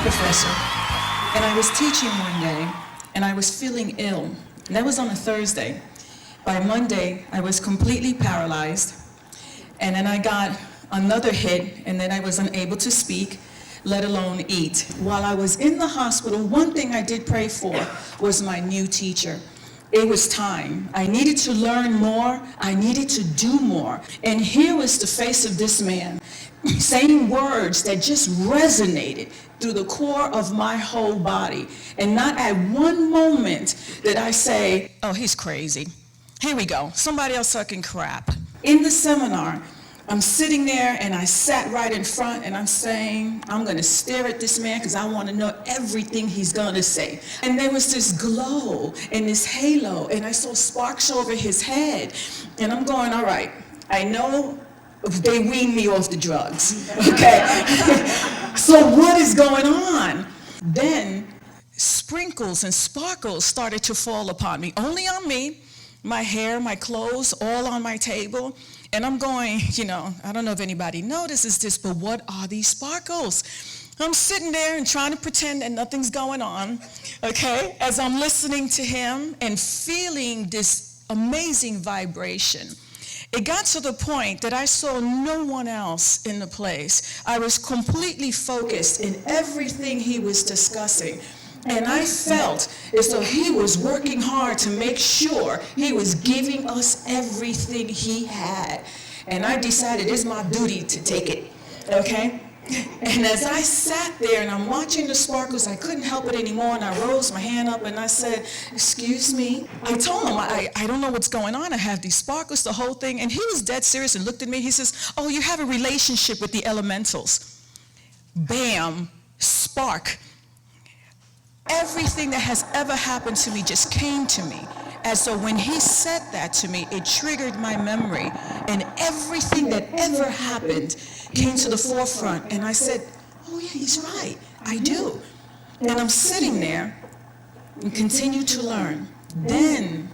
professor, and I was teaching one day, and I was feeling ill. And that was on a Thursday. By Monday, I was completely paralyzed, and then I got another hit, and then I was unable to speak, let alone eat. While I was in the hospital, one thing I did pray for was my new teacher. It was time. I needed to learn more. I needed to do more. And here was the face of this man saying words that just resonated through the core of my whole body. And not at one moment did I say, oh, he's crazy. Here we go. Somebody else talking crap. In the seminar, I'm sitting there, and I sat right in front, and I'm saying, I'm going to stare at this man because I want to know everything he's going to say. And there was this glow and this halo, and I saw sparks over his head. And I'm going, all right, I know they weaned me off the drugs, okay? So what is going on? Then sprinkles and sparkles started to fall upon me, only on me, my hair, my clothes, all on my table. And I'm going, I don't know if anybody notices this, but what are these sparkles? I'm sitting there and trying to pretend that nothing's going on, okay, as I'm listening to him and feeling this amazing vibration. It got to the point that I saw no one else in the place. I was completely focused in everything he was discussing. And I felt as though he was working hard to make sure he was giving us everything he had. And I decided it's my duty to take it, okay? And as I sat there and I'm watching the sparkles, I couldn't help it anymore, and I rose my hand up and I said, excuse me. I told him, I don't know what's going on. I have these sparkles, the whole thing. And he was dead serious and looked at me. He says, oh, you have a relationship with the elementals. Bam, spark. Everything that has ever happened to me just came to me. And so when he said that to me, it triggered my memory. And everything that ever happened came to the forefront. And I said, oh yeah, he's right. I do. And I'm sitting there and continue to learn. Then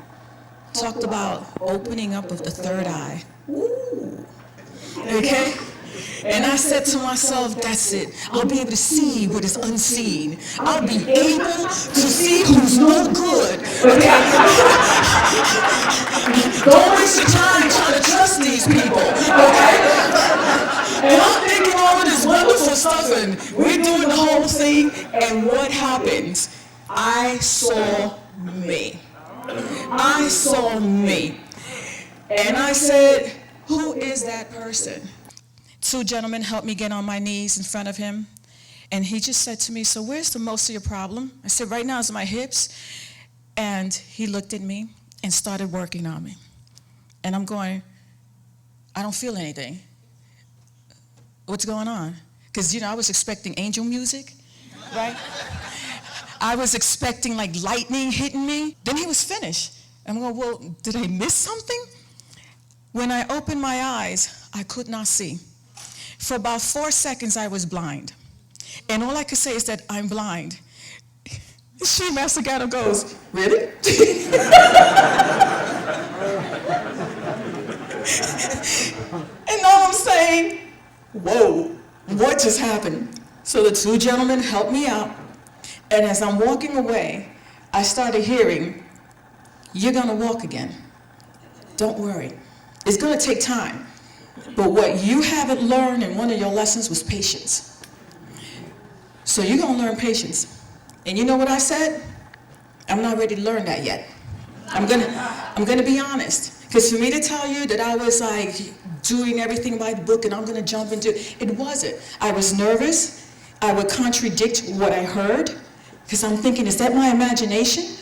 talked about opening up of the third eye. Ooh. Okay? And I said to myself, that's it. I'll be able to see what is unseen. I'll be able to see who's no good. Okay? Don't waste your time trying to trust these people. Okay? And I'm thinking all of this wonderful stuff, and we're doing the whole thing, and what happens? I saw me. I saw me. And I said, who is that person? Two gentlemen helped me get on my knees in front of him. And he just said to me, so where's the most of your problem? I said, right now it's my hips. And he looked at me and started working on me. And I'm going, I don't feel anything. What's going on? Because, I was expecting angel music, right? I was expecting like lightning hitting me. Then he was finished. I'm going, well, did I miss something? When I opened my eyes, I could not see. For about 4 seconds, I was blind. And all I could say is that I'm blind. She, Master Gatto, goes, really? And now I'm saying, whoa, what just happened? So the two gentlemen helped me out. And as I'm walking away, I started hearing, you're going to walk again. Don't worry. It's going to take time. But what you haven't learned in one of your lessons was patience. So you're going to learn patience. And you know what I said? I'm not ready to learn that yet. I'm going to be honest. Because for me to tell you that I was like doing everything by the book and I'm going to jump into it wasn't. I was nervous. I would contradict what I heard because I'm thinking, is that my imagination?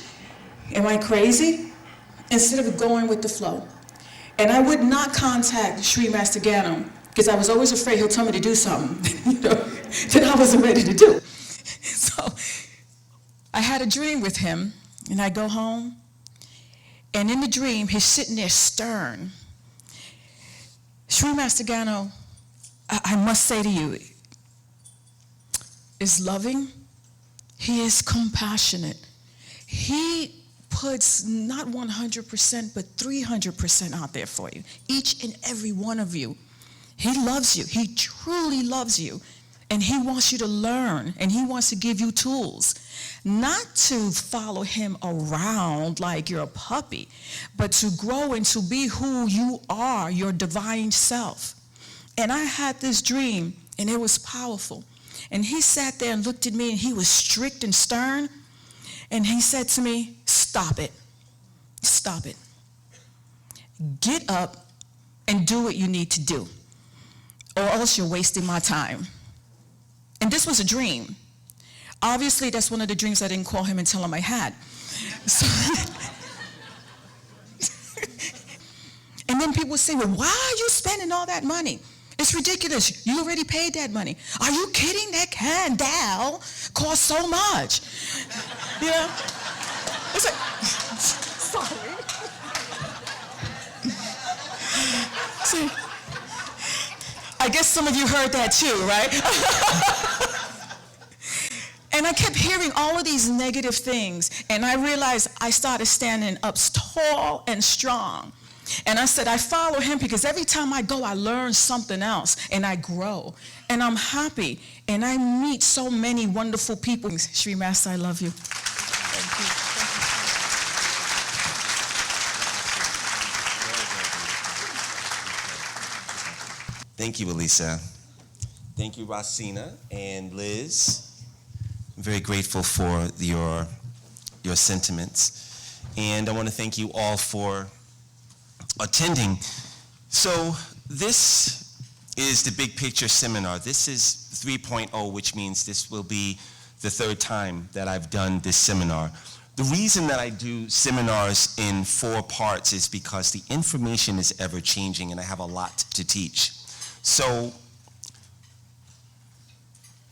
Am I crazy? Instead of going with the flow. And I would not contact Sri Master Gatto because I was always afraid he'll tell me to do something that I wasn't ready to do. So I had a dream with him, and I go home, and in the dream, he's sitting there stern. Sri Master Gatto, I must say to you, is loving. He is compassionate. He puts not 100%, but 300% out there for you. Each and every one of you. He loves you. He truly loves you. And he wants you to learn, and he wants to give you tools, not to follow him around like you're a puppy, but to grow and to be who you are, your divine self. And I had this dream, and it was powerful. And he sat there and looked at me, and he was strict and stern. And he said to me, stop it. Stop it. Get up and do what you need to do, or else you're wasting my time. And this was a dream. Obviously, that's one of the dreams I didn't call him and tell him I had. So and then people would say, well, why are you spending all that money? It's ridiculous. You already paid that money. Are you kidding? That candle costs so much. You know? It's like, sorry. See, I guess some of you heard that too, right? And I kept hearing all of these negative things, and I realized I started standing up tall and strong. And I said, I follow him because every time I go, I learn something else, and I grow, and I'm happy, and I meet so many wonderful people. Sri Master, I love you. Thank you. Thank you, Elisa. Thank you, Rosina and Liz. I'm very grateful for your sentiments. And I want to thank you all for attending. So this is the Big Picture Seminar. This is 3.0, which means this will be the third time that I've done this seminar. The reason that I do seminars in 4 parts is because the information is ever changing and I have a lot to teach. So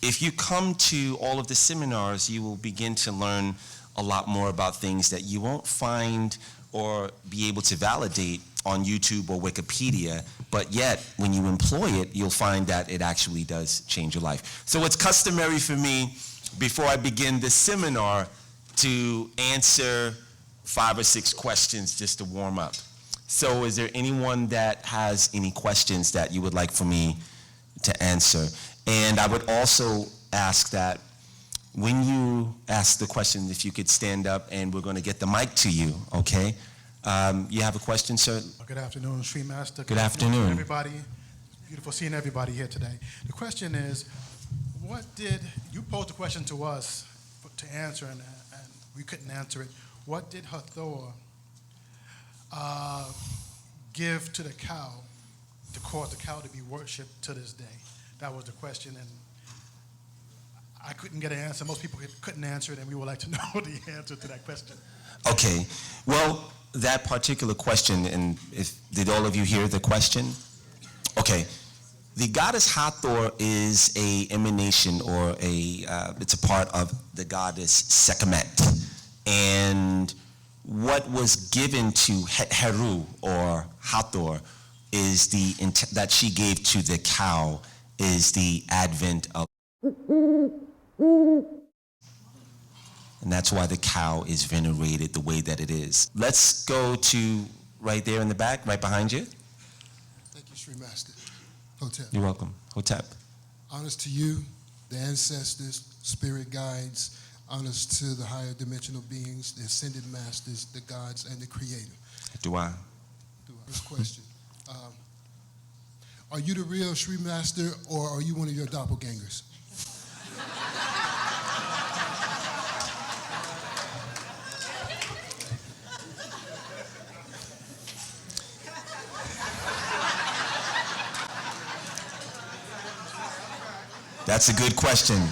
if you come to all of the seminars, you will begin to learn a lot more about things that you won't find or be able to validate on YouTube or Wikipedia, but yet when you employ it, you'll find that it actually does change your life. So it's customary for me, before I begin this seminar, to answer 5 or 6 questions just to warm up. So is there anyone that has any questions that you would like for me to answer? And I would also ask that when you ask the question, if you could stand up and we're going to get the mic to you, okay? You have a question, sir? Good afternoon, Sri Master. Good afternoon. Everybody. Beautiful seeing everybody here today. The question is, you posed a question to us to answer, and we couldn't answer it. What did Hathor give to the cow to cause the cow to be worshipped to this day? That was the question, and I couldn't get an answer. Most people couldn't answer it, and we would like to know the answer to that question. Okay. Well, that particular question, and did all of you hear the question? Okay. The goddess Hathor is a emanation, or it's a part of the goddess Sekhmet. And what was given to Heru, or Hathor, is that she gave to the cow is the advent of, and that's why the cow is venerated the way that it is. Let's go to right there in the back, right behind you. Thank you, Sri Master. Hotep. You're welcome. Hotep. Honors to you, the ancestors, spirit guides, honors to the higher dimensional beings, the ascended masters, the gods, and the creator. Dua. First question. Are you the real Sri Master, or are you one of your doppelgangers? That's a good question.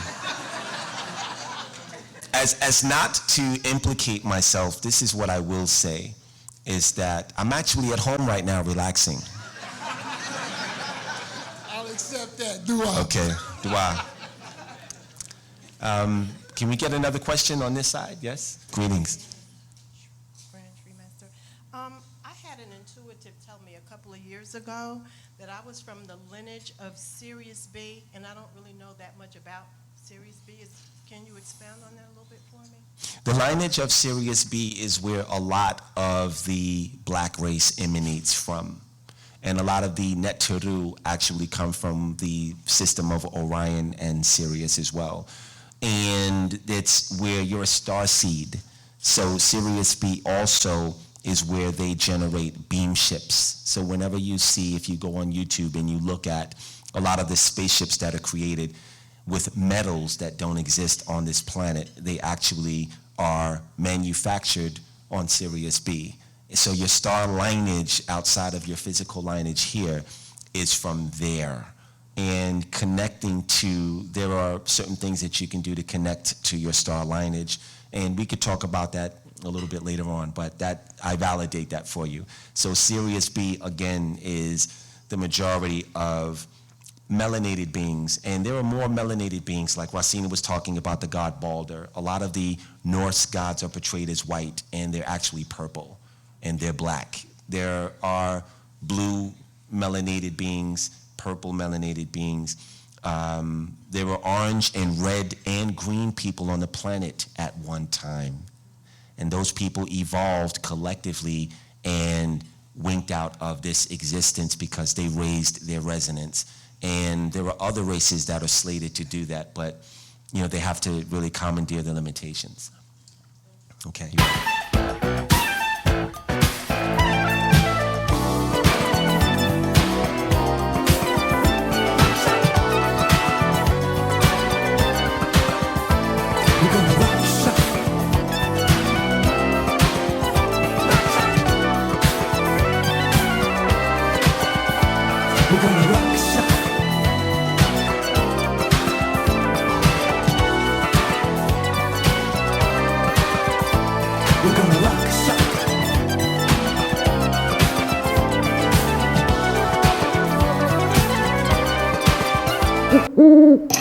As not to implicate myself, this is what I will say, is that I'm actually at home right now relaxing. I'll accept that. Dua. Okay, Dua. Can we get another question on this side? Yes? Greetings. Grand Sri Master. I had an intuitive tell me a couple of years ago that I was from the lineage of Sirius B, and I don't really know that much about Sirius B. Can you expound on that a little bit for me? The lineage of Sirius B is where a lot of the black race emanates from. And a lot of the Neteru actually come from the system of Orion and Sirius as well. And it's where you're a star seed. So Sirius B also is where they generate beam ships. So whenever you see, if you go on YouTube and you look at a lot of the spaceships that are created with metals that don't exist on this planet, they actually are manufactured on Sirius B. So your star lineage outside of your physical lineage here is from there. And connecting to, there are certain things that you can do to connect to your star lineage. And we could talk about that a little bit later on, but that, I validate that for you. So Sirius B, again, is the majority of melanated beings, and there are more melanated beings, like Rosina was talking about the god Balder. A lot of the Norse gods are portrayed as white, and they're actually purple, and they're black. There are blue melanated beings, purple melanated beings. There were orange and red and green people on the planet at one time, and those people evolved collectively and winked out of this existence because they raised their resonance. And there are other races that are slated to do that, but you know, they have to really commandeer the limitations. Okay.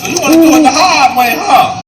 You want to do it the hard way, huh?